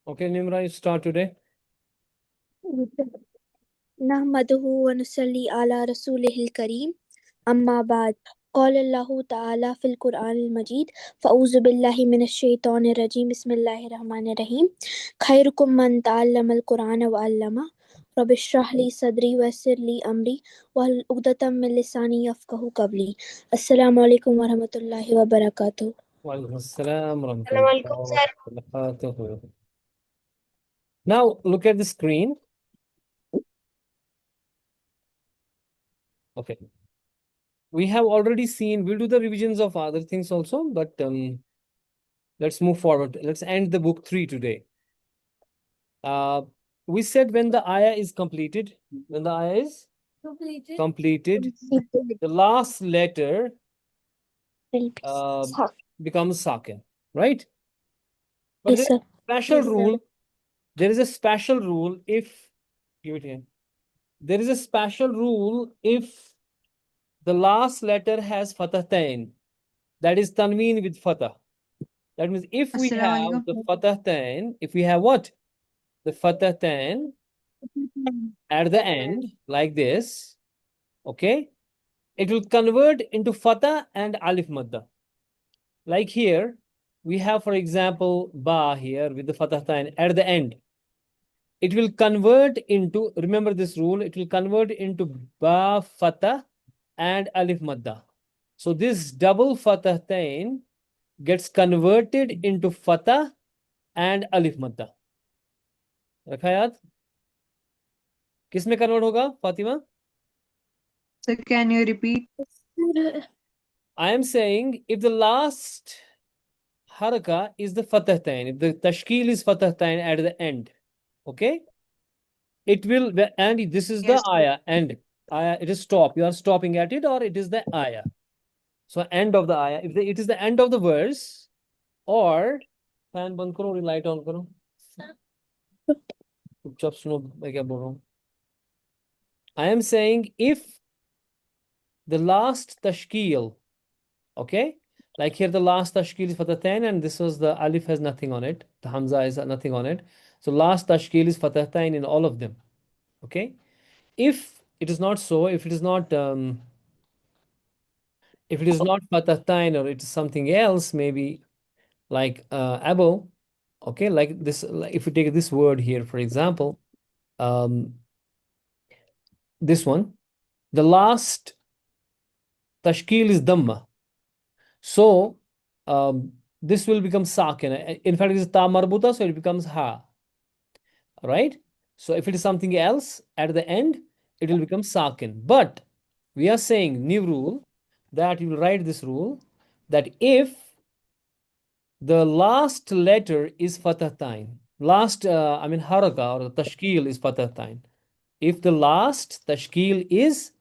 Okay, Nimra, you start today. नहमदुहु व नुसल्ली अला रसूलिहिल करीम अम्मा बाद क़ाल अल्लाहु तआला फ़िल क़ुरआनिल मजीद फ़अऊज़ु बिल्लाहि मिनश शैतानिर रजीम बिस्मिल्लाहिर रहमानिर रहीम खैरुकुम मन तअल्लमल क़ुरआन व अल्लमा रब्बि इश्रह ली सदरी व यस्सिर ली अमरी वहल उक़दतम मिन लिसानी यफ़क़हू क़ौली अस्सलामु अलैकुम व रहमतुल्लाहि व बरकातुहू। Walaikum assalam wa Assalamualaikum, rahmatullahi sir. wa barakatuh. Now look at the screen. Okay. We have already seen, we'll do the revisions of other things also, but let's move forward. Let's end the book 3 today. We said when the ayah is completed, when the ayah is completed, the last letter becomes sakin, right? But Yes, there's sir. a special rule. There is a special rule if, give it here. There is a special rule if the last letter has fatahtain, that is tanween with fatah. That means if we have the fatahtain, if we have what? The fatahtain at the end, like this, okay? It will convert into fatah and alif madda. Like here, we have, for example, ba here with the fatahtain at the end. It will convert into, remember this rule, it will convert into ba fatah and alif madda. So this double fatahtain gets converted into fatah and alif madda. रखा याद? किस में convert होगा Fatima? So can you repeat? I am saying if the last haraka is the fatahtain, if the tashkil is fatahtain at the end, okay? It will, and this is the Yes. ayah, and ayah, it is stop. You are stopping at it, or it is the ayah. So end of the ayah. If it is the end of the verse, or fan band karo, light on karo. चुपचाप सुनो मैं क्या बोल रहा हूँ. I am saying if the last tashkil, okay, like here the last tashkil is fatahtain, and this was the alif has nothing on it, the hamza is nothing on it. So last tashkil is fatahtain in all of them, okay. If it is not so, if it is not fatahtain or it is something else, maybe like abo, okay, like this, like if we take this word here, for example, this one, the last tashkil is dhamma. So this will become sakin. In fact, it is ta marbuta, so it becomes ha. Right? So if it is something else at the end, it will become sakin. But we are saying new rule that you will write this rule that if the last letter is fatahtain, last haraka or tashkil is fatahtain. If the last tashkil is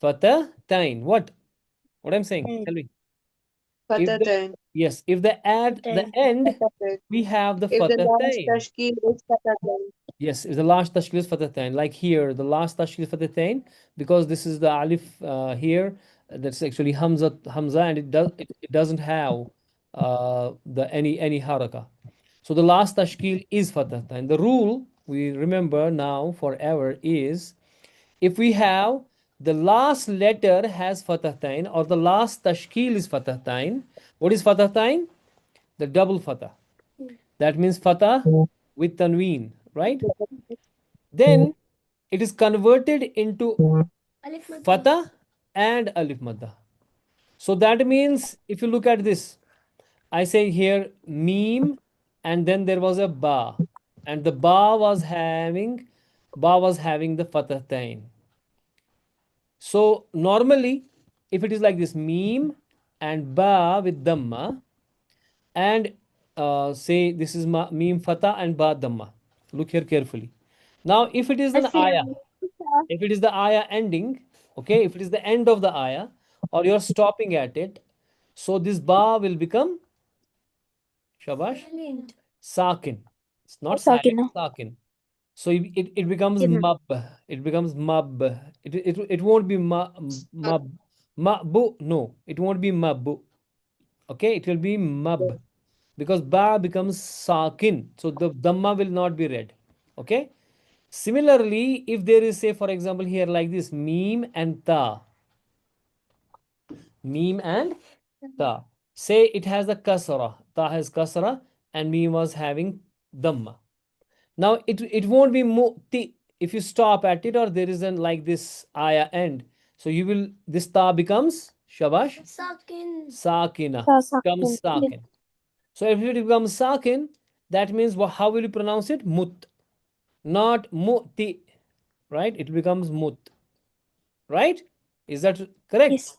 fatahtain, what I'm saying? Tell me. Fatahtain. Yes, if at the end we have the If the last fatahtain. tashkil is fatahtain. Yes, if the last tashkil is fatahtain, like here, the last tashkil is fatahtain, because this is the alif here, that's actually hamza, and it doesn't have the any haraka. So the last tashkil is fatahtain. The rule we remember now forever is if we have the last letter has fatahtain or the last tashkil is fatahtain. What is fatahtain? The double fatah. That means fatah with tanween, right? Then it is converted into fatah and alif madda. So that means if you look at this, I say here meme, and then there was a ba, and the ba was having the fatahtain. So normally, if it is like this, meme and ba with dhamma, and say this is meme fatah and ba dhamma. Look here carefully. Now, if it is an ayah, if it is the ayah ending, okay, if it is the end of the ayah, or you're stopping at it, so this ba will become shabash sakin. It's not silent, sakin. So it becomes mab. It becomes mab. It won't be mabbu. No, it won't be mabbu. Okay, it will be mab. because ba becomes sakin. So the dhamma will not be read. Okay. Similarly, if there is, say, for example, here like this, meme and ta. Meme and ta. Say it has a kasra. Ta has kasra and meme was having dhamma. Now it won't be mu'ti if you stop at it or there isn't like this ayah end. So you will, this ta becomes shabash sakina. Becomes Sakin. sakin. So if it becomes sakin, that means how will you pronounce it? Mut. Not mu'ti. Right? It becomes mut. Right? Is that correct? Yes.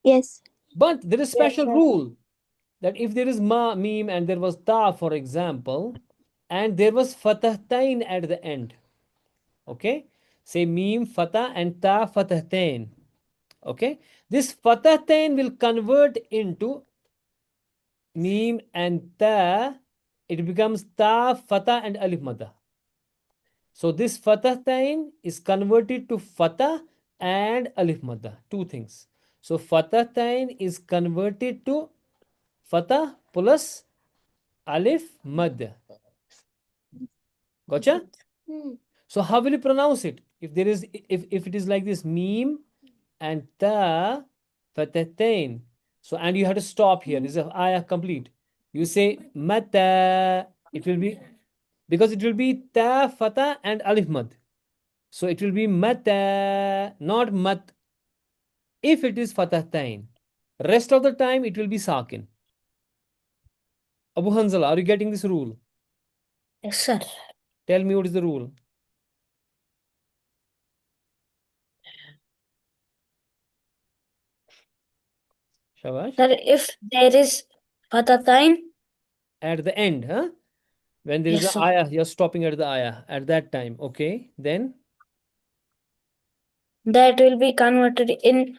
Yes. But there is Yes, special sir. rule that if there is ma, meme, and there was ta, for example, and there was fatahtain at the end, okay? Say meme, fatah, and ta, fatahtain, okay? This fatahtain will convert into meme and ta. It becomes ta, fatah, and alif madda. So this fatahtain is converted to fatah and alif madda, two things. So fatahtain is converted to fatah plus alif mad. Gotcha? So how will you pronounce it? If there is, if it is like this, meme and ta fatatain. So and you have to stop here. This is ayah complete. You say mata. It will be, because it will be ta fata and alif mad. So it will be mata, not mat. If it is fatatain, rest of the time it will be sakin. Abu Hanzala, are you getting this rule? Yes, sir. Tell me what is the rule. Shabash. Sir, if there is fatatain, At the end, huh? When there is yes, an sir. ayah, you're stopping at the ayah at that time. Okay, then That will be converted in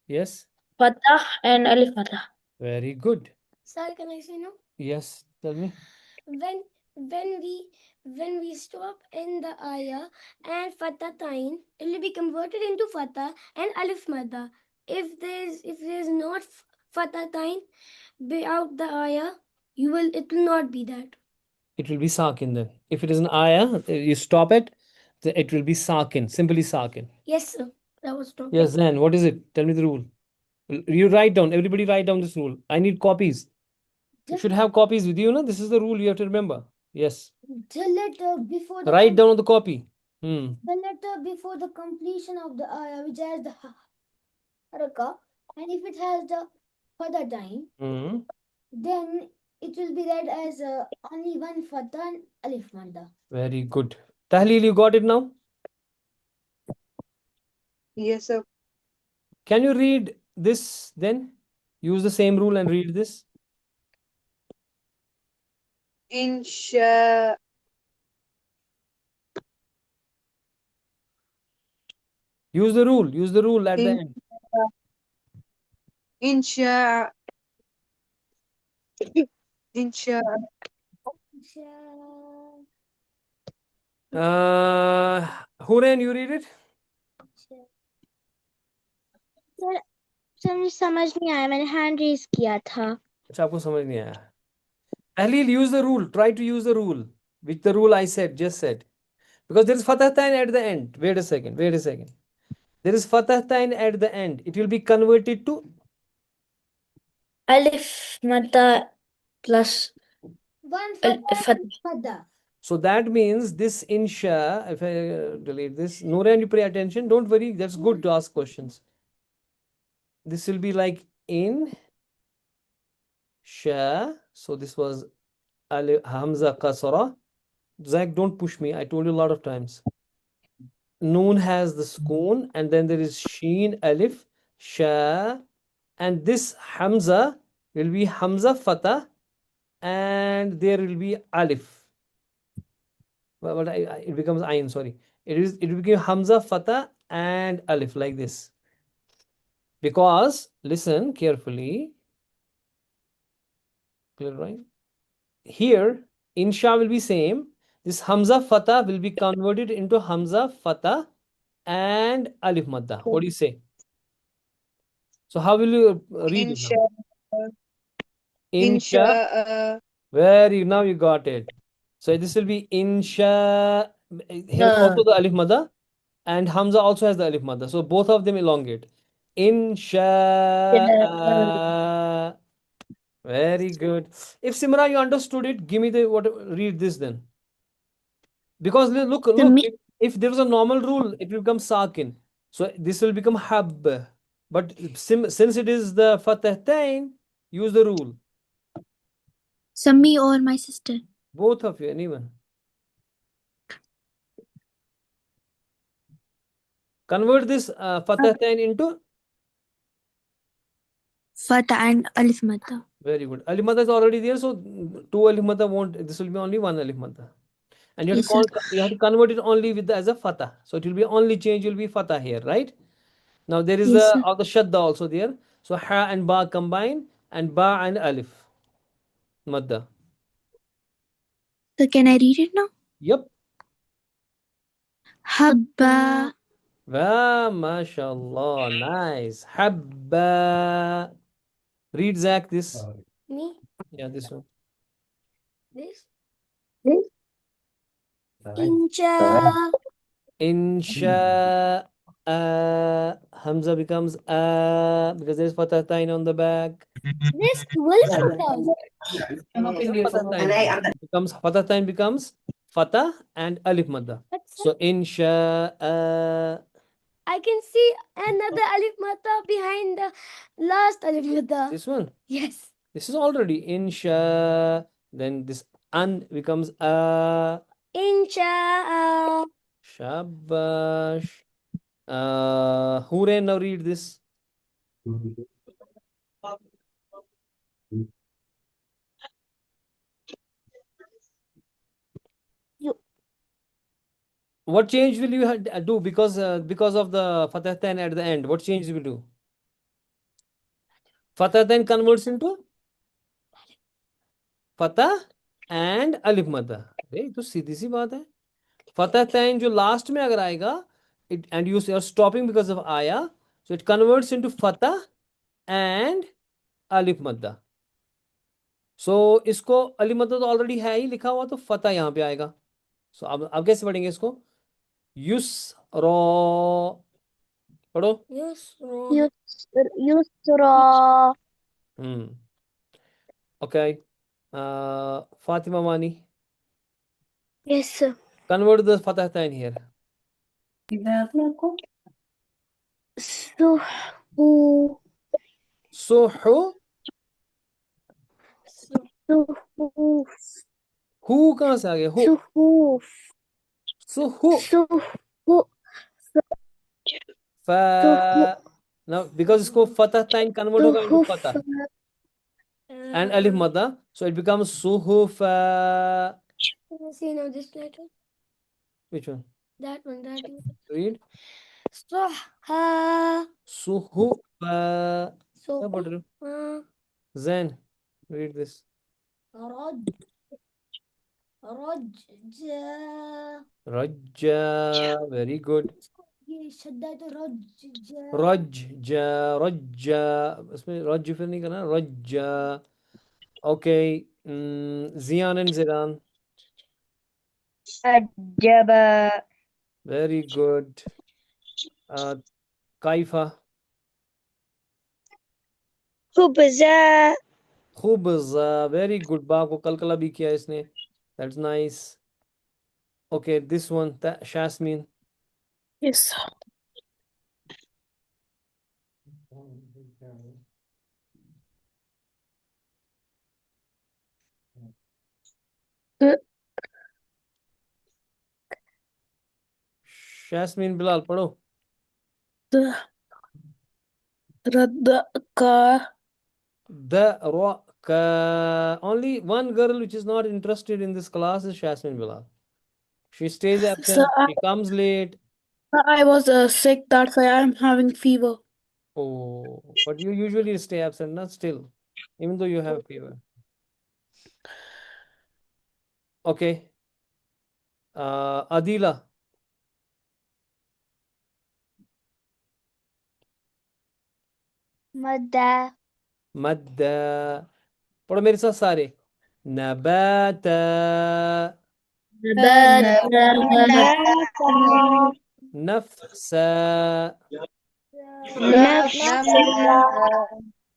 yes, fatah and alif fatah. very good. Sir, can I say no? Yes, tell me. When when we stop in the ayah and fatatain, it will be converted into fatah and alif madda. If there's not fatatain out the ayah, it will not be that. It will be sakin then. If it is an ayah, you stop it, then it will be sakin, simply sakin. Yes, sir. That was stop. Yes, then what is it? Tell me the rule. You write down. Everybody write down this rule. I need copies. You should have copies with you, no? This is the rule you have to remember. Yes. The letter before the Write down on the copy. the letter before the completion of the ayah, which has the haraka, and if it has the fatatain, then it will be read as only one fatah and alif madda. Very good. Tahleel, you got it now? Yes, sir. Can you read this then? Use the same rule and read this. Insha. Use the rule. Use the rule at the end. Insha. Insha. Huren, you read it? Sir मुझे समझ नहीं आया मैंने hand raise किया था अच्छा आपको समझ नहीं आया. Tahleel, use the rule. Try to use the rule. Which the rule I said, just said. Because there is fatahtain at the end. Wait a second. Wait a second. There is fatahtain at the end. It will be converted to Alif madda plus One fatah. so that means this insha, if I delete this, Nooran, you pay attention. Don't worry, that's good to ask questions. This will be like in sha. So this was Hamza Kasara. Zach, don't push me. I told you a lot of times. Noon has the sukoon, and then there is sheen, alif, sha, and this Hamza will be Hamza Fatah, and there will be alif. But it becomes ayn, sorry. It will become Hamza Fatah and alif like this. Because listen carefully. Clear, right? Here, insha will be same. This Hamza Fatah will be converted into Hamza Fatah and alif madda. What do you say? So how will you read it Insha. now? insha, Very, now you got it. So this will be insha. Here also the alif madda, and Hamza also has the alif madda. So both of them elongate. Insha. Very good. If Simra, you understood it, give me the what. Read this then. Because look, Sami, if there was a normal rule, it will become sakin. So this will become hab. But since it is the fatahtain, use the rule. Sami or my sister. Both of you, anyone. Convert this fatahtain into. Fatha and Alif Madda. Very good. Alif madda is already there, so two alif madda won't. This will be only one alif madda. And you have Yes, to call, sir. you have to convert it only with as a fatah. So it will be only change will be fatah here, right? Now there is Yes, the sir. of the shadda also there. So ha and ba combine, and ba and alif madda. So can I read it now? Yep. Habba. Wow, mashallah, nice. Habba. Read Zach this. Me? Yeah, this one. This? Incha. Insha. Hamza becomes because there's fatahtain on the back. This 12 fathahs. Becomes fatahtain becomes fatah and alif madda. But So insha. I can see another alif mata behind the last alif mata. This one. Yes. This is already insha. Then this an becomes Insha. Shabash. Hooray, now read this. What change will you do because of the fatahtain at the end? What change will you do? Fatahtain converts into fatah and alif madda. अरे तो सीधी सी बात है. Fatahtain जो last में अगर आएगा, it and you are stopping because of aya, so it converts into fatah and alif madda. So इसको alif madda तो already है ही लिखा हुआ, तो fatah यहाँ पे आएगा. So अब कैसे पढ़ेंगे इसको? युसरा. पढ़ो. Yusra. Okay. Fatima Mani. Yes, sir. Convert the fatahtain here. Suhu. Suhu. Suhu. Who कहाँ से आ गया? Who. Suhu. Suhu. Suhu. Fa. Now because इसको fatahtain convert होगा into fatah and alif madda, so it becomes suhufa. See now this letter. Which one? That one. That one. Read. Soha. Suhufa. So. क्या पढ़ रहे हो? Zen. Read this. Raj. Rajja. Rajja. Very good. ये शब्द है तो रज्जा. रज्जा. रज्जा. इसमें रज्ज फिर नहीं करना. रज्जा. Okay. Zian and Zidan. Ajaba. Very good. Kaifa. Khubza. Khubza. Very good. बा को कलकला भी किया इसने. That's nice. Okay, this one. Shasmin. Yes. Shasmin Bilal, पढ़ो. Radka. The rock. Only one girl which is not interested in this class is Shasmin Bilal. She stays absent. She comes late. I was sick, that's why I'm having fever. Oh, but you usually stay absent, not still, even though you have fever. Okay. Adila. Madda. Madda. पढ़ो मेरे साथ सारे। नबाता, नफ्सा।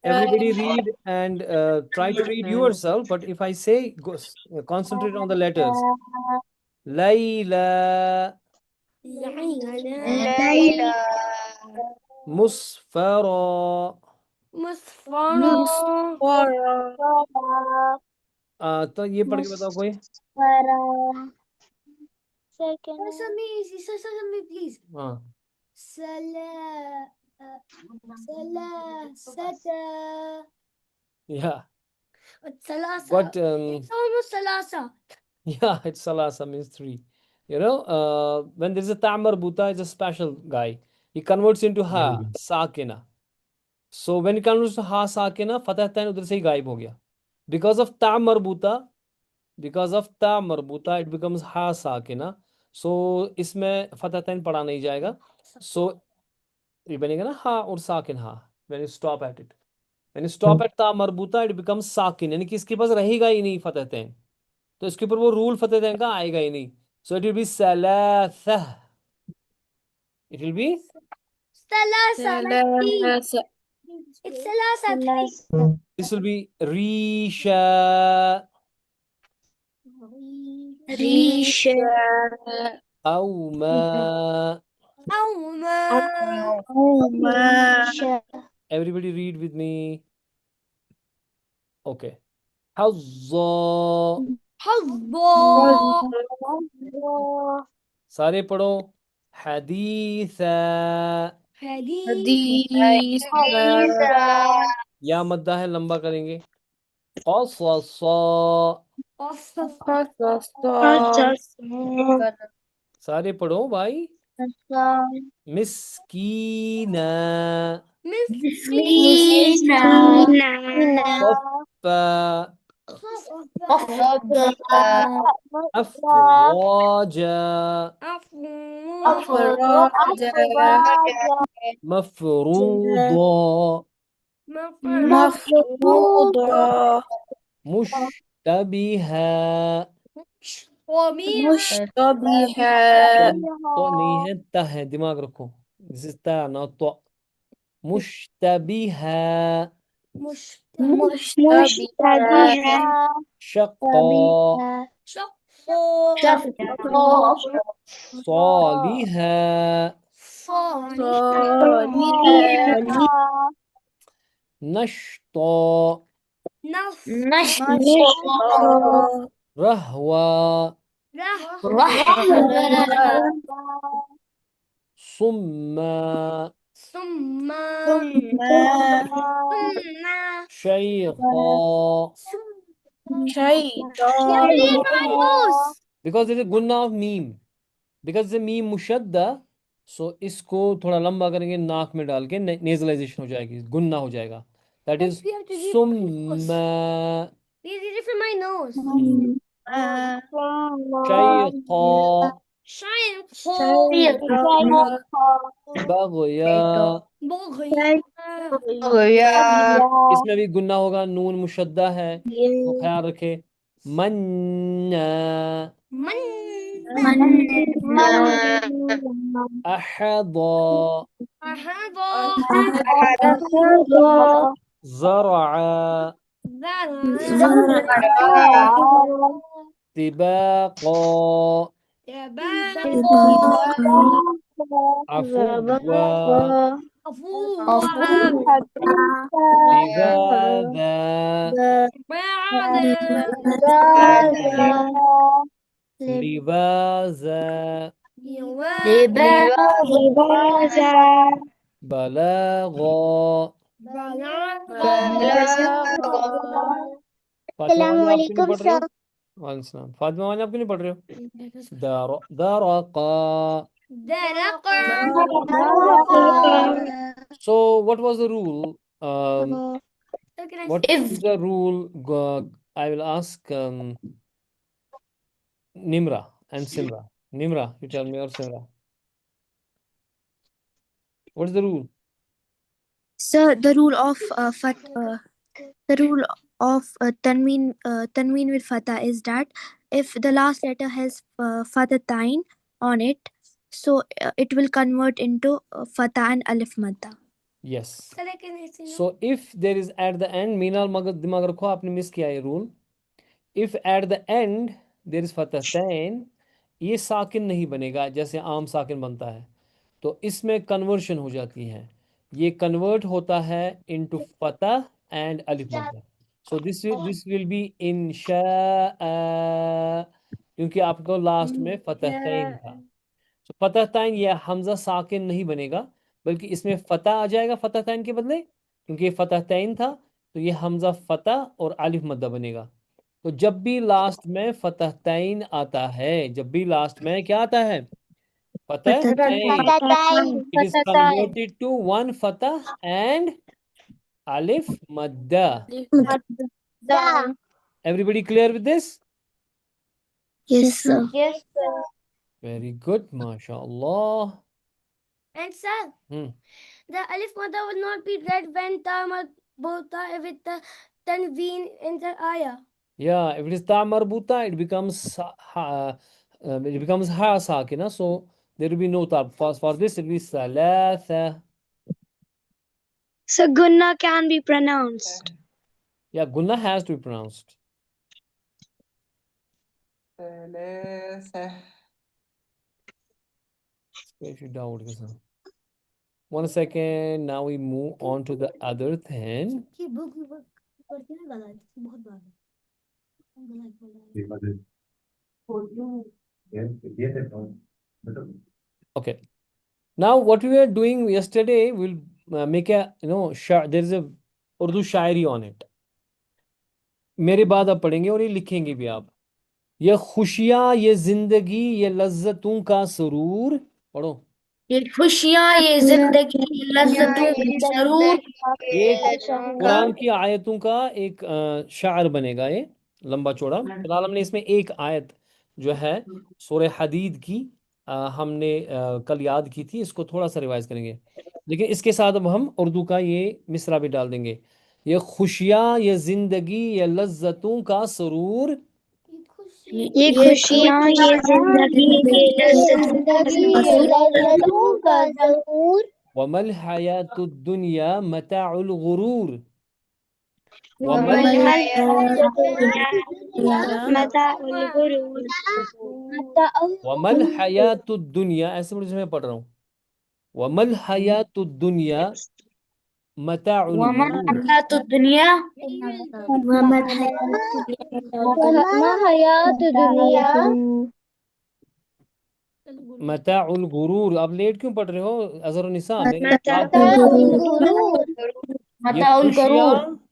Everybody read and try to read yourself. But if I say, go, concentrate on the letters. Layla, musfara. तो ये पढ़ के बताओ कोई। Sesame, please. हाँ, Salasata. yeah. Salasa. But It's almost salasa. yeah, it's salasa means 3. You know, when there's a ta marbuta, it's a special guy. He converts into ha sakina. So when it converts to ha sakina, fatah tain udhar se hi गायब हो गया. Because of ta marbuta, it becomes ha sakina. So इसमें fatah tain पढ़ा नहीं जाएगा. So ये बनेगा ना हा और साकिन हा. When you stop at it. When you stop at ta marbuta, it becomes sakin. यानी कि इसके पास रहेगा ही नहीं fatah tain. तो इसके ऊपर वो रूल फतेह दैन का आएगा ही नहीं. So it will be salasah. It will be Salasa. Like tea. It's salasa. this will be risha, awma. Everybody read with me. Okay. Hazza. सारे पढ़ो. haditha. या मद्दा है, लंबा करेंगे. qasasa. सारे पढ़ो भाई. miskina. صفا. أفواجا. مفروضا. مشتبها. तो नहीं है, त है, दिमाग रखो. दिस इज त नॉट तो. मुश्तबिहा. शक्का. صالحا. نشطا. رهوا. صما. شيخا. because there's a gunna of meme. because the meme mushadda, so इसको थोड़ा लंबा करेंगे, नाक में डाल के नेजलाइजेशन हो जाएगी, गुन्ना हो जाएगा. that is We have to read summa. Please read it from my nose. شيخا. بغيا. इसमें भी गुन्ना होगा, नून मुशद्दा है, तो ख्याल रखे. मन्ना. अहदा. زرع. سباقا. عفوا. لباسا. بلاغا. फातिमा वाले आप क्यों नहीं पढ़ रहे हो? वालेकुम सलाम. फातिमा वाले आप क्यों नहीं पढ़ रहे हो? दरका. So what was the rule? What is the rule? I will ask Nimra and Simra. Nimra, you tell me, or Simra. What is the rule? So the rule of of tanween with fatha is that if the last letter has fathatain on it, so it will convert into fatha and alif madda. Yes. Sir, I can say no. So if there is at the end, Meenal मगर दिमाग रखो आपने miss किया ये rule. If at the end there is फतहतैन, ये साकिन नहीं बनेगा जैसे आम साकिन बनता है, तो इसमें कन्वर्शन हो जाती है. ये कन्वर्ट होता है इनटू फतह एंड अलिफ मद्दा. सो दिस विल बी इंशाअ, क्योंकि आपको लास्ट में फतहतैन था. तो फतहतैन ये हमजा साकिन नहीं बनेगा, बल्कि इसमें फतह आ जाएगा फतहतैन के बदले, क्योंकि ये फतहतैन था, तो ये हमजा फतह और अलिफ मद्दा बनेगा. तो जब भी लास्ट में फतहतैन आता है, जब भी लास्ट में क्या आता है, फतहतैन, it is converted to one fatah and alif madda. Everybody clear with this? Yes, sir. Yes, sir. Very good, mashallah. And sir, the alif madda will not be read when ta marbuta with the tanween in the ayah. Yeah, if it is ta marbuta, it becomes ha sakina, so there will be no ta. For this, it will be salatha. So gunna can be pronounced. Yeah, gunna has to be pronounced. If you doubt, 1 second. Now we move on to the other thing. Okay. Now what we were doing yesterday, we'll make a, there is a Urdu Shayari on it. मेरे बाद आप पढ़ेंगे और ये लिखेंगे भी आप. ये खुशियाँ, ये जिंदगी, ये लज्जतों का सुरूर. पढ़ो. ये खुशियाँ, ये जिंदगी, ये लज्जतों का सरूर. ये कुरान की आयतों का एक शायर बनेगा, ये लंबा चौड़ा. फिलहाल हमने इसमें एक आयत जो है सूरह हदीद की हमने कल याद की थी, इसको थोड़ा सा रिवाइज करेंगे, लेकिन इसके साथ अब हम उर्दू का ये मिसरा भी डाल देंगे. ये खुशियाँ, ये जिंदगी, ये लज्जतों का सुरूर. ये खुशियाँ, ये जिंदगी, ये लज्जतों का सुरूर. वमल हयातुद दुनिया मताउल गुरूर. वमल मताउल गुरूर. वमल हयातुद दुनिया, ऐसे मैं पढ़ रहा हूँ. वमल हयातुद दुनिया मताउल गुरूर. दुनिया मताउल गुरूर. आप लेट क्यों पढ़ रहे हो अजहर निसा?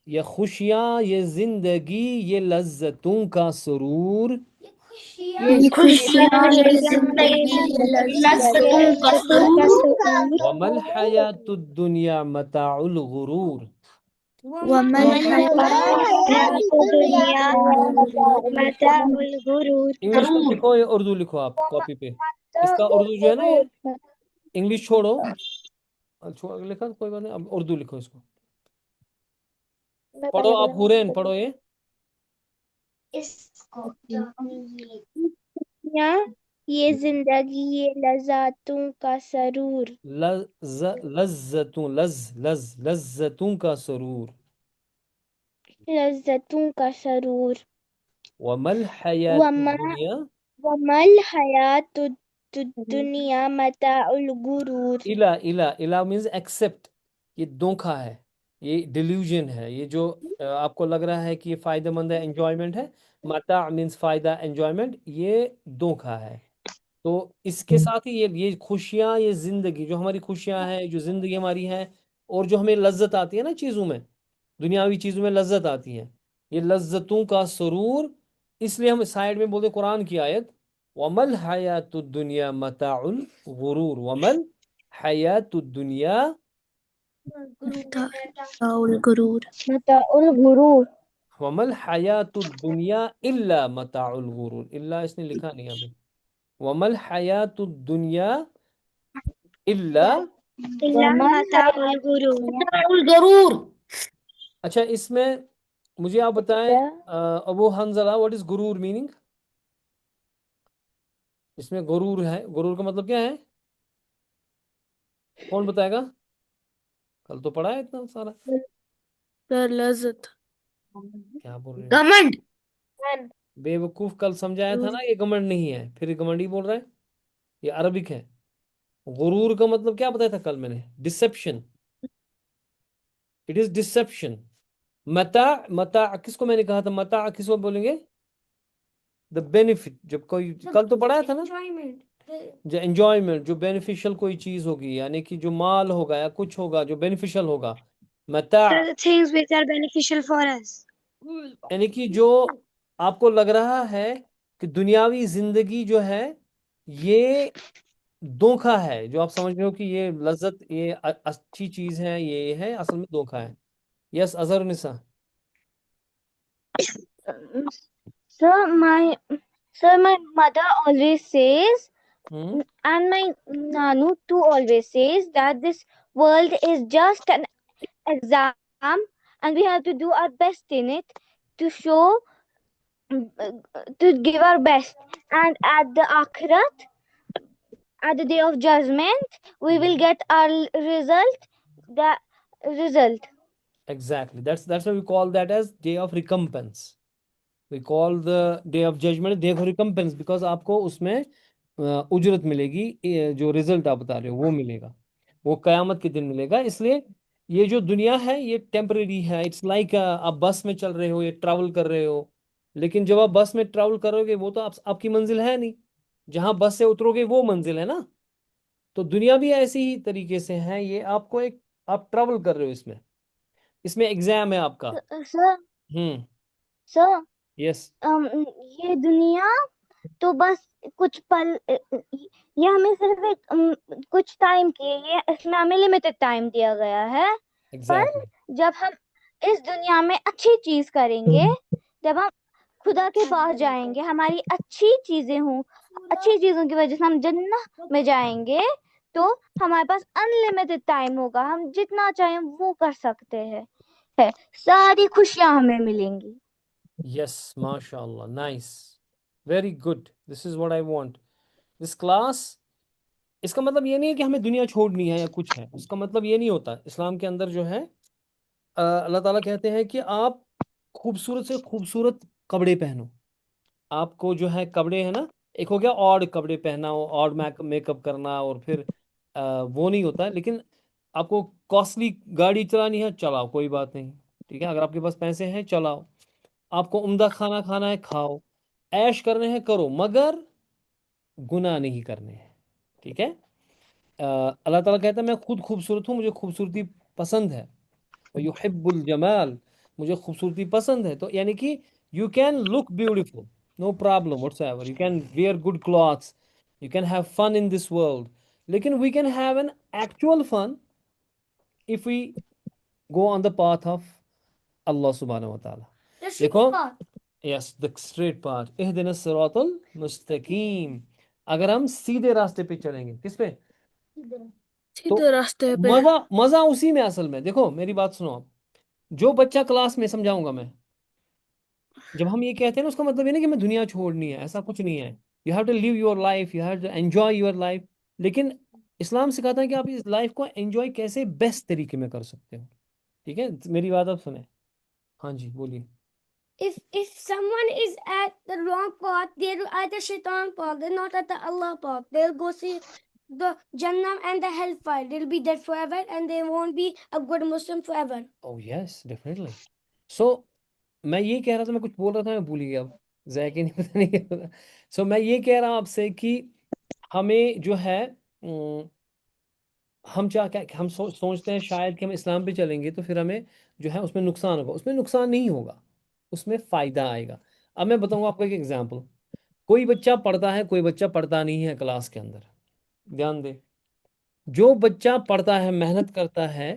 ये खुशियाँ, ये जिंदगी, ये लज्जतों का सुरूर. ये खुशियाँ, ये जिंदगी, ये लज्जतों का सरूर. वमल हयातुद दुनिया मताउल गुरूर. वमल हयातुद दुनिया मताउल गुरूर. इंग्लिश में लिखो या उर्दू लिखो आप कॉपी पे. इसका उर्दू जो है ना, ये इंग्लिश छोड़ो, लिखा कोई बात नहीं, अब उर्दू लिखो इसको. पढ़ो आप हुरैन, पढ़ो ये. ये जिंदगी, ये लज्जतों का सरूर. लज्जतों का सुरूर. लज्जतों का सरूर. वमल हयातुद दुनिया. वमल हयातुद दुनिया मताउल गुरूर. इला मीन्स एक्सेप्ट. ये धोखा है, ये डिल्यूजन है, ये जो आपको लग रहा है कि ये फायदेमंद है, एंजॉयमेंट है. मता मीन्स फायदा, एंजॉयमेंट, ये धोखा है. तो इसके साथ ही ये खुशियाँ, ये जिंदगी, जो हमारी खुशियाँ हैं, जो जिंदगी हमारी है, और जो हमें लज्जत आती है ना चीज़ों में, दुनियावी चीज़ों में लज्जत आती है, ये लज्जतों का सुरूर. इसलिए हम साइड में बोलते कुरान की आयत, वमल हयातुद दुनिया मताउल गुरूर. वमल हयातुद दुनिया मताउल गुरूर. मताउल गुरूर. वमल हयातुद दुनिया इल्ला मताउल गुरूर. इल्ला इसने लिखा नहीं अभी. वमल हयातुद दुनिया इल्ला मताउल गुरूर. जरूर. अच्छा, इसमें मुझे आप बताएं Abu Hanzala, what is Gurur meaning? इसमें गुरूर है, गुरूर का मतलब क्या है? कौन बताएगा? कल तो पढ़ा है इतना सारा। सर लज्जत। क्या बोल रहे हो घमंड। बेवकूफ? कल समझाया था ना, ये घमंड नहीं है, फिर घमंड ही बोल रहा है। ये अरबिक है। गुरूर का मतलब क्या बताया था कल मैंने? डिसेप्शन। It is deception. मता, मता किसको मैंने कहा था? मता किसको बोलेंगे? The benefit. जब कोई, कल तो पढ़ाया था ना, enjoyment. जो एंजॉयमेंट, जो बेनिफिशियल कोई चीज होगी, यानी कि जो माल होगा या कुछ होगा जो बेनिफिशियल होगा। मता The things which are beneficial for us. यानी कि जो आपको लग रहा है कि दुनियावी जिंदगी जो है ये धोखा है, जो आप समझ रहे हो कि ये लज्जत, ये अच्छी चीज है, ये है, असल में धोखा है। Yes Azhar Nisa. So my mother always says, hmm and my nanu too always says that this world is just an exam, and we have to do our best in it to show, to give our best. And at the akhirat, at the day of judgment, we will get our result. The result. Exactly. That's why we call that as day of recompense. We call the day of judgment day of recompense because आपको उसमें उजरत मिलेगी, ये जो result आप बता रहे हो वो मिलेगा, वो कयामत के दिन मिलेगा। इसलिए ये जो दुनिया है ये टेम्परेरी है। इट्स लाइक आप बस में चल रहे हो, ये ट्रैवल कर रहे हो, लेकिन जब आप बस में ट्रैवल करोगे वो तो आपकी मंजिल है नहीं, जहां बस से उतरोगे वो मंजिल है ना। तो दुनिया भी ऐसी ही तरीके से है, ये आपको एक, आप ट्रैवल कर रहे हो इसमें, इसमें एग्जाम है आपका। Sir, हम्म sir, यस ये दुनिया तो बस कुछ पल, ये हमें सिर्फ एक कुछ टाइम की है, ये इसमें हमें लिमिटेड टाइम दिया गया है। पर एग्जैक्टली जब हम इस दुनिया में अच्छी चीज करेंगे, जब हम खुदा के पास जाएंगे, हमारी अच्छी चीजें हों, अच्छी चीजों की वजह से हम जन्नत में जाएंगे, तो हमारे पास अनलिमिटेड टाइम होगा, हम जितना चाहें वो कर सकते हैं, सारी खुशियां हमें मिलेंगी। यस माशाल्लाह, nice, very good, this is what I want this class. इसका मतलब ये नहीं है कि हमें दुनिया छोड़नी है या कुछ है, उसका मतलब ये नहीं होता। इस्लाम के अंदर जो है अल्लाह ताला कहते हैं कि आप खूबसूरत से खूबसूरत कपड़े पहनो। आपको जो है कपड़े है ना, एक हो गया और कपड़े पहना हो और मेकअप करना, और फिर वो नहीं होता। लेकिन आपको कॉस्टली गाड़ी चलानी है, चलाओ, कोई बात नहीं, ठीक है, अगर आपके पास पैसे हैं चलाओ। आपको उम्दा खाना खाना है, खाओ। ऐश करने हैं, करो, मगर गुनाह नहीं करने हैं, ठीक है। अल्लाह ताला कहता है मैं खुद खूबसूरत हूँ, मुझे खूबसूरती पसंद है। और युहिब्बुल जमाल, मुझे खूबसूरती पसंद है। तो यानी कि you can look beautiful, no problem whatsoever, you can wear good clothes, you can have fun in this world, लेकिन we can have an actual fun if we go on the path of Allah सुब्हानहू व तआला। The straight देखो, path. Yes the straight path, इहदिना सिरातल मुस्तकीम। अगर हम सीधे रास्ते पे चलेंगे, किस पे? तो सीधे रास्ते पे। मजा मजा उसी में। असल में देखो, मेरी बात सुनो आप, जो बच्चा क्लास में, समझाऊंगा मैं, जब हम ये कहते हैं ना, उसका मतलब ये नहीं कि हमें दुनिया छोड़नी है, ऐसा कुछ नहीं है। You have to live your life, you have to enjoy your life. लेकिन इस्लाम सिखाता है कि आप इस लाइफ को एंजॉय कैसे बेस्ट तरीके में कर सकते हो, ठीक है। मेरी बात आप सुने। हाँ जी बोलिए। If someone is at the wrong path, they're at the shaitan path, they're not at the Allah path. They'll go see the Jannah and the hellfire. They'll be there forever and they won't be a good Muslim forever. Oh yes definitely. So मैं ये कह रहा था, मैं कुछ बोल रहा था, मैं भूल गया अब, जैक ही नहीं, पता नहीं क्या था। सो मैं ये कह रहा हूँ आपसे कि हमें जो है हम चाह क्या हम सोचते हैं शायद कि हम इस्लाम पे चलेंगे तो फिर हमें जो है उसमें नुकसान होगा। उसमें नुकसान नहीं होगा, उसमें फ़ायदा आएगा। अब मैं बताऊंगा आपको एक एग्जांपल। कोई बच्चा पढ़ता है, कोई बच्चा पढ़ता नहीं है क्लास के अंदर। ध्यान दे, जो बच्चा पढ़ता है, मेहनत करता है,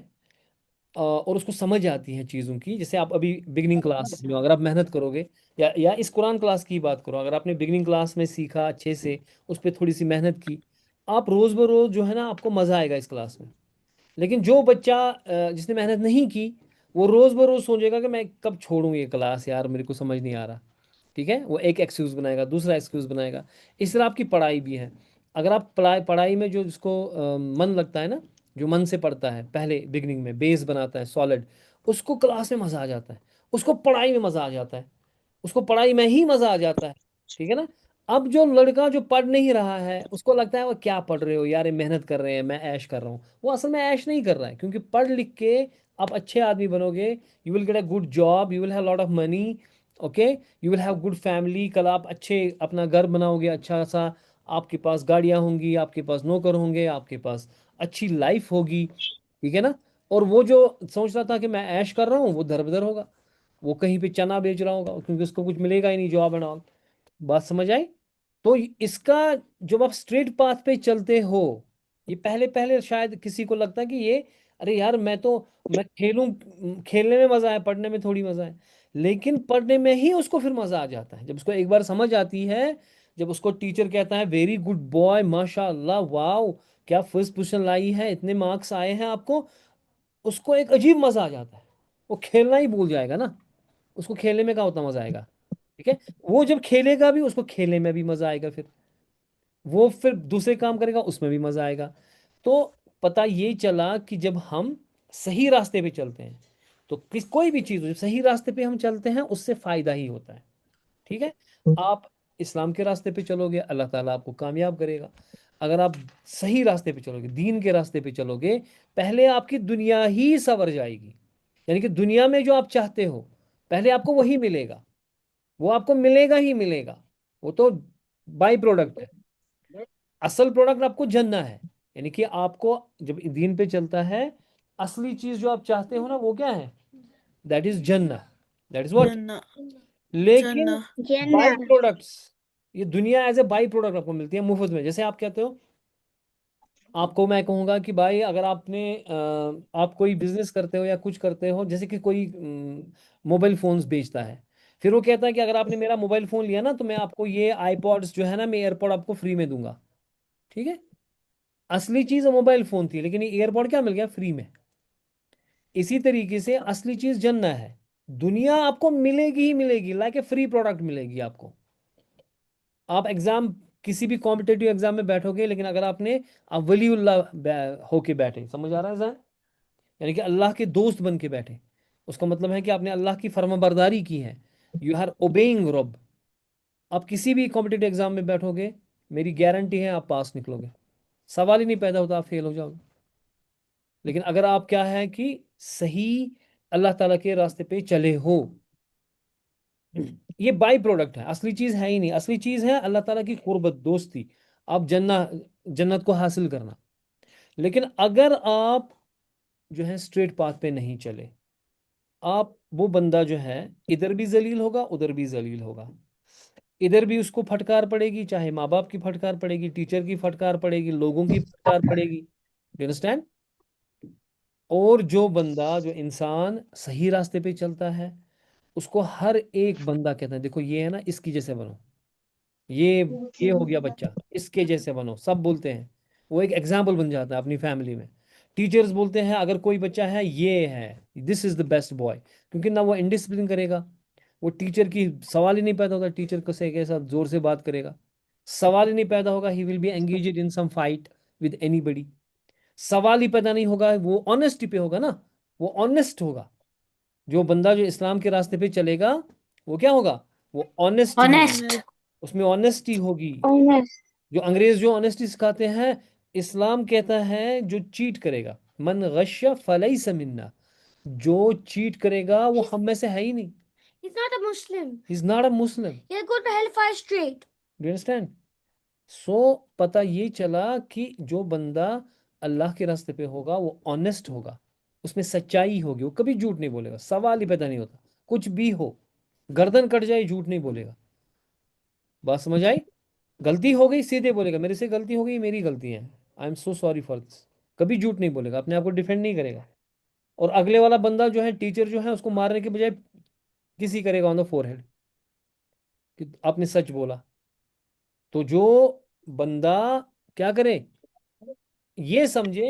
और उसको समझ आती है चीज़ों की, जैसे आप अभी बिगनिंग क्लास में हो, अगर आप मेहनत करोगे, या इस कुरान क्लास की बात करो, अगर आपने बिगनिंग क्लास में सीखा अच्छे से, उस पर थोड़ी सी मेहनत की, आप रोज़ बरोज़ जो है ना, आपको मज़ा आएगा इस क्लास में। लेकिन जो बच्चा जिसने मेहनत नहीं की, वो रोज बरोज सोचेगा कि मैं कब छोड़ूं ये क्लास यार, मेरे को समझ नहीं आ रहा। ठीक है, वो एक एक्सक्यूज बनाएगा, दूसरा एक्सक्यूज बनाएगा। इस तरह आपकी पढ़ाई भी है। अगर आप पढ़ाई में जो जिसको मन लगता है ना, जो मन से पढ़ता है, पहले बिगनिंग में बेस बनाता है सॉलिड, उसको क्लास में मजा आ जाता है, उसको पढ़ाई में मजा आ जाता है, उसको पढ़ाई में ही मजा आ जाता है। ठीक है ना। अब जो लड़का जो पढ़ नहीं रहा है, उसको लगता है वो क्या पढ़ रहे हो यार, ये मेहनत कर रहे हैं, मैं ऐश कर रहा हूँ। वो असल में ऐश नहीं कर रहा है, क्योंकि पढ़ लिख के आप अच्छे आदमी बनोगे, you will get a good job, you will have lot of money, okay, you will have good family. कल आप अच्छे अपना घर बनाओगे अच्छा सा, आपके पास गाड़ियां होंगी, आपके पास नौकर होंगे, आपके पास अच्छी लाइफ होगी। ठीक है ना। और वो जो सोच रहा था कि मैं ऐश कर रहा हूँ, वो दर बदर होगा, वो कहीं पे चना बेच रहा होगा, क्योंकि उसको कुछ मिलेगा ही नहीं, जॉब एंड ऑल। बात समझ आई? तो इसका, जब आप स्ट्रेट पाथ पे चलते हो, ये पहले पहले शायद किसी को लगता है कि ये, अरे यार मैं खेलूं, खेलने में मजा है, पढ़ने में थोड़ी मजा है। लेकिन पढ़ने में ही उसको फिर मजा आ जाता है, जब उसको एक बार समझ आती है, जब उसको टीचर कहता है वेरी गुड बॉय, माशाल्लाह, वाओ, क्या फर्स्ट पोजीशन लाई है, इतने मार्क्स आए हैं आपको, उसको एक अजीब मजा आ जाता है। वो खेलना ही भूल जाएगा ना, उसको खेलने में क्या उतना मजा आएगा। ठीक है। वो जब खेलेगा भी, उसको खेलने में भी मजा आएगा, फिर वो फिर दूसरे काम करेगा, उसमें भी मजा आएगा। तो पता ये चला कि जब हम सही रास्ते पे चलते हैं, तो कोई भी चीज हो, जब सही रास्ते पे हम चलते हैं, उससे फायदा ही होता है। ठीक है। आप इस्लाम के रास्ते पे चलोगे, अल्लाह ताला आपको कामयाब करेगा। अगर आप सही रास्ते पे चलोगे, दीन के रास्ते पे चलोगे, पहले आपकी दुनिया ही संवर जाएगी। यानी कि दुनिया में जो आप चाहते हो, पहले आपको वही मिलेगा, वो आपको मिलेगा ही मिलेगा। वो तो बाई प्रोडक्ट है। असल प्रोडक्ट आपको जन्ना है। यानी कि आपको जब दीन पे चलता है, असली चीज जो आप चाहते हो ना, वो क्या है? दैट इज जन्ना, दैट इज व्हाट। जन्ना लेकिन जन्ना बाई प्रोडक्ट्स, ये दुनिया एज ए बाई प्रोडक्ट आपको मिलती है मुफ्त में। जैसे आप कहते हो, आपको मैं कहूंगा कि भाई अगर आप कोई बिजनेस करते हो या कुछ करते हो, जैसे कि कोई मोबाइल फोन्स बेचता है, फिर वो कहता है कि अगर आपने मेरा मोबाइल फोन लिया ना, तो मैं आपको ये आईपॉड्स जो है ना, मैं एयरपॉड आपको फ्री में दूंगा। ठीक है। असली चीज मोबाइल फोन थी, लेकिन ये एयरपॉड क्या मिल गया? फ्री में। इसी तरीके से असली चीज जन्ना है। दुनिया आपको मिलेगी ही मिलेगी, लाइक ए फ्री प्रोडक्ट मिलेगी आपको। आप एग्जाम, किसी भी कॉम्पिटेटिव एग्जाम में बैठोगे, लेकिन अगर आप वलीउल्लाह होके बैठे, समझ आ रहा है सर? यानी कि अल्लाह के दोस्त बन के बैठे, उसका मतलब है कि आपने अल्लाह की फर्माबरदारी की है, यू आर ओबेइंग रब। आप किसी भी कॉम्पिटेटिव एग्जाम में बैठोगे, मेरी गारंटी है आप पास निकलोगे, सवाल ही नहीं पैदा होता आप फेल हो जाओगे। लेकिन अगर आप क्या है कि सही अल्लाह ताला के रास्ते पे चले हो, ये बाई प्रोडक्ट है, असली चीज है ही नहीं। असली चीज है अल्लाह ताला की कुर्बत, दोस्ती, आप जन्नत को हासिल करना। लेकिन अगर आप जो है स्ट्रेट पाथ पे नहीं चले, आप वो बंदा जो है, इधर भी जलील होगा, उधर भी जलील होगा। इधर भी उसको फटकार पड़ेगी, चाहे माँ बाप की फटकार पड़ेगी, टीचर की फटकार पड़ेगी, लोगों की फटकार पड़ेगी। You understand? और जो बंदा, जो इंसान सही रास्ते पे चलता है, उसको हर एक बंदा कहता है, देखो ये है ना, इसकी जैसे बनो, ये ये हो गया बच्चा, इसके जैसे बनो, सब बोलते हैं। वो एक एग्जाम्पल बन जाता है अपनी फैमिली में। टीचर्स बोलते हैं अगर कोई बच्चा है, ये है, this is the best boy, क्योंकि ना वो इंडिसिप्लिन करेगा, वो टीचर की सवाल ही नहीं पैदा होता, टीचर को से के साथ जोर से बात करेगा, सवाल ही नहीं पैदा होगा, he will be engaged in some fight with anybody, सवाल ही पैदा नहीं होगा, वो ऑनेस्टी पे होगा ना, वो ऑनेस्ट होगा। जो बंदा जो इस्लाम के रास्ते पे चलेगा, वो क्या होगा? वो ऑनेस्ट होगा, ऑनेस्ट। उसमें ऑनेस्टी होगी। Honest. जो अंग्रेज जो ऑनेस्टी सिखाते हैं, इस्लाम कहता है जो चीट करेगा, मन गश फलैस मिन्ना, जो चीट करेगा वो हम में से है ही नहीं, He's not a Muslim. He is not a Muslim. He'll go to hellfire straight. Do understand? So पता ये चला कि जो बंदा अल्लाह के रास्ते पे होगा, वो ऑनेस्ट होगा, उसमें सच्चाई होगी, वो कभी झूठ नहीं बोलेगा, सवाल ही पैदा नहीं होता, कुछ भी हो, गर्दन कट जाए झूठ नहीं बोलेगा। बात समझ आई? गलती हो गई सीधे बोलेगा, मेरे से गलती हो गई, मेरी गलती है, I am so sorry for this. कभी झूठ नहीं बोलेगा, अपने आप को डिफेंड नहीं करेगा। और अगले वाला बंदा जो है, टीचर जो है, उसको मारने के बजाय किसी करेगा ऑन द फोरहेड कि आपने सच बोला। तो जो बंदा क्या करे, ये समझे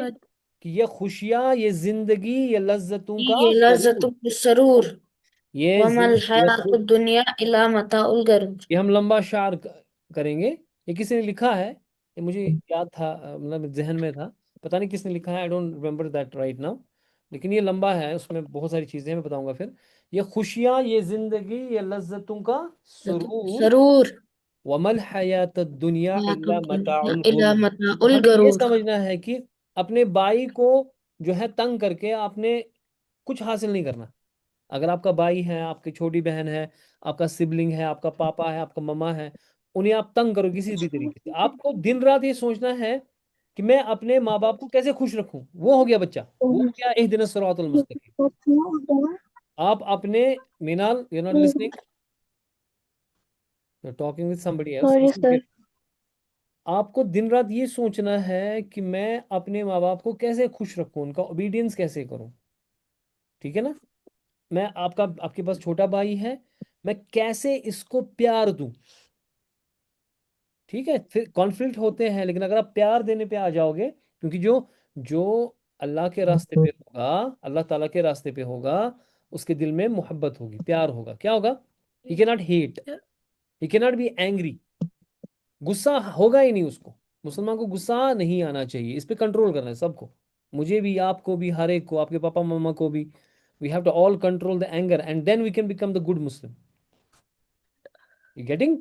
कि ये खुशियां, ये जिंदगी, ये लज्जतों का ये सरूर, लज़्ज़तुल सरूर ये वमल हयातुद दुनिया इला मताउल गरूर। ये हम लंबा शार करेंगे। ये किसी ने लिखा है, ये मुझे याद था, मतलब जहन में था, पता नहीं किसने लिखा है, I don't remember that right now, लेकिन ये लंबा है, उसमें बहुत सारी चीजें मैं बताऊंगा फिर। ये खुशियां, ये जिंदगी, ये लज्जतों का सुरूर, सरूर वमल हयात दुनिया हयातुद इल्ला दुनिया मताउल इला गुरूर। मताउल हमें ये गरूर। समझना है कि अपने भाई को जो है तंग करके आपने कुछ हासिल नहीं करना। अगर आपका भाई है, आपकी छोटी बहन है, आपका सिबलिंग है, आपका पापा है, आपका मम्मा है, उन्हें आप तंग करो किसी भी तरीके से, आपको दिन रात ये सोचना है कि मैं अपने माँ बाप को कैसे खुश रखूं। वो हो गया बच्चा, वो हो गया इहदिना सिरातुल मुस्तकीम। आप अपने, Meenal you not listening, you talking with somebody else, Sorry, listen. sir. आपको दिन रात ये सोचना है कि मैं अपने माँ बाप को कैसे खुश रखूं, उनका ओबीडियंस कैसे करूं। ठीक है ना? मैं आपका, आपके पास छोटा भाई है, मैं कैसे इसको प्यार दूं। ठीक है, फिर कॉन्फ्लिक्ट होते हैं, लेकिन अगर आप प्यार देने पे आ जाओगे, क्योंकि जो जो अल्लाह के रास्ते पे होगा, अल्लाह ताला के रास्ते पे होगा, उसके दिल में मोहब्बत होगी, प्यार होगा, क्या होगा, he can not hate, he can not be angry, गुस्सा होगा ही नहीं उसको। मुसलमान को गुस्सा नहीं आना चाहिए, इस पे कंट्रोल करना है सबको, मुझे भी, आपको भी, हर एक को, आपके पापा मम्मा को भी। We have to all control the anger and then we can become the good Muslim. You getting?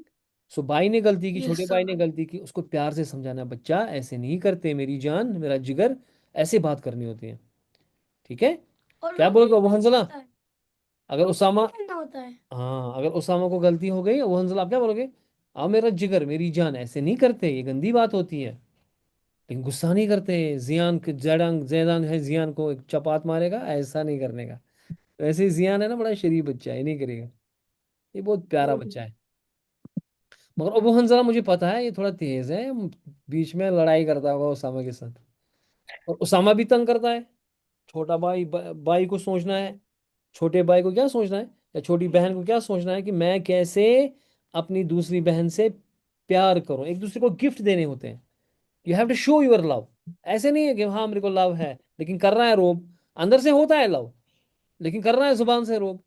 So भाई ने गलती की, छोटे यस भाई सर। ने गलती की, उसको प्यार से समझाना, बच्चा ऐसे नहीं करते, मेरी जान, मेरा जिगर, ऐसे बात करनी होती है। ठीक है? और क्या रोक बोलोगे भी अबू करना हंजला? होता है। अगर रोक उसामा, भी करना होता है। हाँ, अगर उसामा को गलती हो गई, अबू हंजला आप क्या बोलोगे? आओ मेरा जिगर, मेरी जान, ऐसे नहीं करते, ये गंदी बात होती है। लेकिन गुस्सा नहीं करते। जियान के जड़ंग जैदान है, जियान को एक चपात मारेगा, ऐसा नहीं करने का। तो ऐसे ही जियान है ना, बड़ा शरीफ बच्चा है, ये नहीं करेगा, ये बहुत प्यारा बच्चा है। मगर अबू हंजला मुझे पता है ये थोड़ा तेज है, बीच में लड़ाई करता होगा उसामा के साथ, और उसामा भी तंग करता है। छोटा भाई, भाई को सोचना है, छोटे भाई को क्या सोचना है, या छोटी बहन को क्या सोचना है कि मैं कैसे अपनी दूसरी बहन से प्यार करूं। एक दूसरे को गिफ्ट देने होते हैं, you have to show your love. ऐसे नहीं है कि हाँ मेरे को लव है लेकिन कर रहा है रोब, अंदर से होता है लव लेकिन कर रहा है जुबान से रोब।